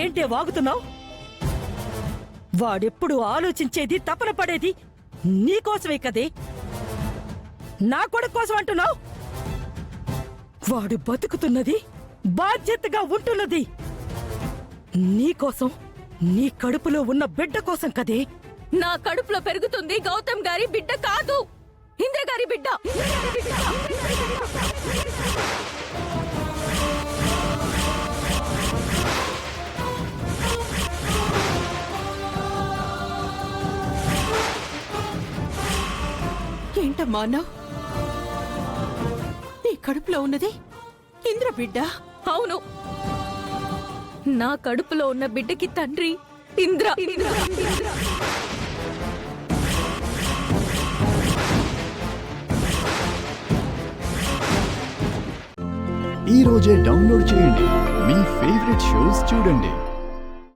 ఏంటే వాగుతున్నావు? వాడెప్పుడు ఆలోచించేది, తపన పడేది నీకోసమే కదే. నా కొడుకు కోసం అంటున్నావు? వాడు బతుకుతున్నది, బాధ్యతగా ఉంటున్నది నీకోసం, నీ కడుపులో ఉన్న బిడ్డ కోసం కదే. నా కడుపులో పెరుగుతుంది గౌతమ్ గారి బిడ్డ కాదు, ఇంద్ర గారి బిడ్డ. ఏంటమ్మా అన్నావ్? నీ కడుపులో ఉన్నది ఇంద్ర బిడ్డ? అవును, నా కడుపులో ఉన్న బిడ్డకి తండ్రి ఇంద్ర. ఈ రోజే డౌన్లోడ్ చేయండి, మీ ఫేవరెట్ షోస్ చూడండి.